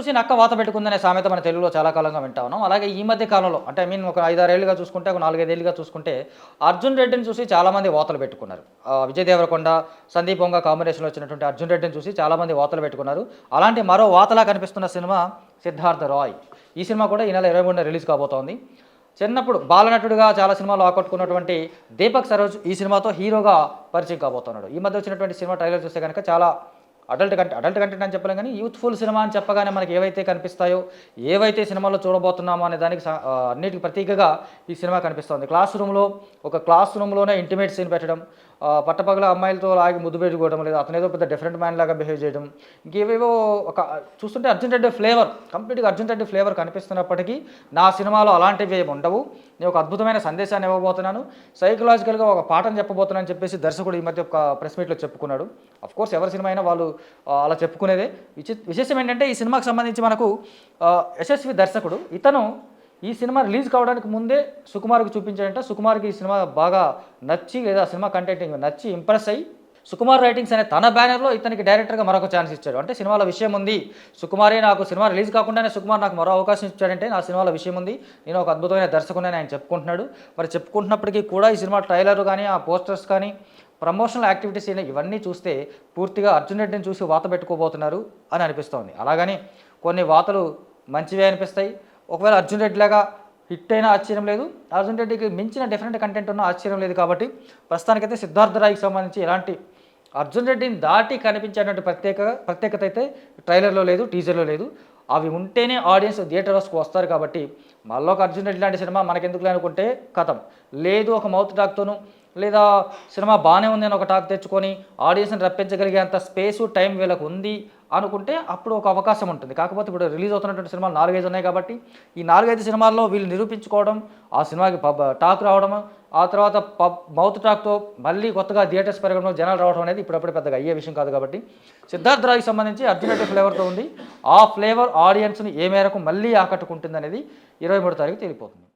చూసి నక్క వాత పెట్టుకుందనే సామెత మన తెలుగులో చాలా కాలంగా వింటా ఉన్నాం. అలాగే ఈ మధ్య కాలంలో అంటే ఒక 5, 6 ఏళ్లుగా చూసుకుంటే, ఒక 4, 5 ఏళ్లుగా చూసుకుంటే 'అర్జున్ రెడ్డిని' చూసి చాలామంది వాతలు పెట్టుకున్నారు. విజయ్ దేవరకొండ, సందీప్ వంగ కాంబినేషన్‌లో వచ్చినటువంటి 'అర్జున్ రెడ్డిని' చూసి చాలామంది వాతలు పెట్టుకున్నారు. అలాంటి మరో వాతలా కనిపిస్తున్న సినిమా 'సిద్ధార్థ రాయ్'. ఈ సినిమా కూడా ఈ నెల 23న రిలీజ్ కాబోతోంది. చిన్నప్పుడు బాలనటుడిగా చాలా సినిమాలు ఆకట్టుకున్నటువంటి దీపక్ సరోజ్ ఈ సినిమాతో హీరోగా పరిచయం కాబోతున్నాడు. ఈ మధ్య వచ్చినటువంటి సినిమా ట్రైలర్ చూస్తే గనుక చాలా అడల్ట్ కంటెంట్ అని చెప్పలేం, కానీ యూత్ఫుల్ సినిమా అని చెప్పగానే మనకి ఏవైతే కనిపిస్తాయో, ఏవైతే సినిమాలో చూడబోతున్నామో అనే దానికి అన్నిటికి ప్రతీకగా ఈ సినిమా కనిపిస్తుంది. క్లాస్ రూమ్లోనే ఇంటిమేట్ సీన్ పెట్టడం, పట్టపగల అమ్మాయిలతో లాగి ముద్దు పెట్టుకోవడం, లేదా అతనేదో పెద్ద డిఫరెంట్ మ్యాన్ లాగా బిహేవ్ చేయడం, ఇంకేవేవో చూస్తుంటే కంప్లీట్గా అర్జున్ రెడ్డి ఫ్లేవర్ కనిపిస్తున్నప్పటికీ నా సినిమాలో అలాంటివి ఏమి ఉండవు. నేను ఒక అద్భుతమైన సందేశాన్ని ఇవ్వబోతున్నాను, సైకలాజికల్గా ఒక పాఠం చెప్పబోతున్నాను అని చెప్పేసి దర్శకుడు ఈ మధ్య ఒక ప్రెస్ మీట్లో చెప్పుకున్నాడు. అఫ్కోర్స్ ఎవరి సినిమా అయినా వాళ్ళు అలా చెప్పుకునేదే. విశేషం ఏంటంటే ఈ సినిమాకి సంబంధించి మనకు యశస్వి దర్శకుడు, ఇతను ఈ సినిమా రిలీజ్ కావడానికి ముందే సుకుమార్కి చూపించాడంటే, సుకుమార్కి ఈ సినిమా బాగా నచ్చి, లేదా సినిమా కంటెంట్ నచ్చి ఇంప్రెస్ అయ్యి సుకుమార్ రైటింగ్స్ అనే తన బ్యానర్లో ఇతనికి డైరెక్టర్గా మరొక ఛాన్స్ ఇచ్చాడు. అంటే సినిమాలో విషయం ఉంది, సుకుమారే నాకు సినిమా రిలీజ్ కాకుండానే సుకుమార్ నాకు మరో అవకాశం ఇచ్చాడంటే నా సినిమాలో విషయం ఉంది, నేను ఒక అద్భుతమైన దర్శకుడిని ఆయన చెప్పుకుంటున్నాడు. మరి చెప్పుకుంటున్నప్పటికీ కూడా ఈ సినిమా ట్రైలర్ కానీ, ఆ పోస్టర్స్ కానీ, ప్రమోషనల్ యాక్టివిటీస్ ఇవన్నీ చూస్తే పూర్తిగా అర్జున్ రెడ్డిని చూసి వాత పెట్టుకోబోతున్నారు అని అనిపిస్తోంది. అలాగని కొన్ని వాతలు మంచివే అనిపిస్తాయి. ఒకవేళ అర్జున్ రెడ్డి లాగా హిట్ అయినా ఆశ్చర్యం లేదు, అర్జున్ రెడ్డికి మించిన డిఫరెంట్ కంటెంట్ ఉన్న ఆశ్చర్యం లేదు. కాబట్టి ప్రస్తుతానికైతే సిద్ధార్థ రాయ్కి సంబంధించి ఎలాంటి అర్జున్ రెడ్డిని దాటి కనిపించేటువంటి ప్రత్యేకత అయితే ట్రైలర్లో లేదు, టీజర్లో లేదు. అవి ఉంటేనే ఆడియన్స్ థియేటర్స్కి వస్తారు. కాబట్టి మళ్ళీ ఒక అర్జున్ రెడ్డి లాంటి సినిమా మనకెందుకు అనుకుంటే కథం లేదు, ఒక మౌత్ టాక్తోనూ లేదా సినిమా బాగానే ఉంది అని ఒక టాక్ తెచ్చుకొని ఆడియన్స్ని రప్పించగలిగేంత స్పేసు టైం వీళ్ళకు ఉంది అనుకుంటే అప్పుడు ఒక అవకాశం ఉంటుంది. కాకపోతే ఇప్పుడు రిలీజ్ అవుతున్నటువంటి సినిమాలు 4, 5 ఉన్నాయి. కాబట్టి ఈ 4, 5 సినిమాల్లో వీళ్ళు నిరూపించుకోవడం, ఆ సినిమాకి టాక్ రావడం, ఆ తర్వాత మౌత్ టాక్తో మళ్ళీ కొత్తగా థియేటర్స్ పెరగడం, జనాలు రావడం అనేది ఇప్పుడప్పుడు పెద్దగా అయ్యే విషయం కాదు. కాబట్టి సిద్ధార్థ రాయ్కి సంబంధించి అర్జున్ రెడ్డి ఫ్లేవర్తో ఉంది. ఆ ఫ్లేవర్ ఆడియన్స్ని ఏ మేరకు మళ్ళీ ఆకట్టుకుంటుంది అనేది 23వ తారీఖు తేలిపోతుంది.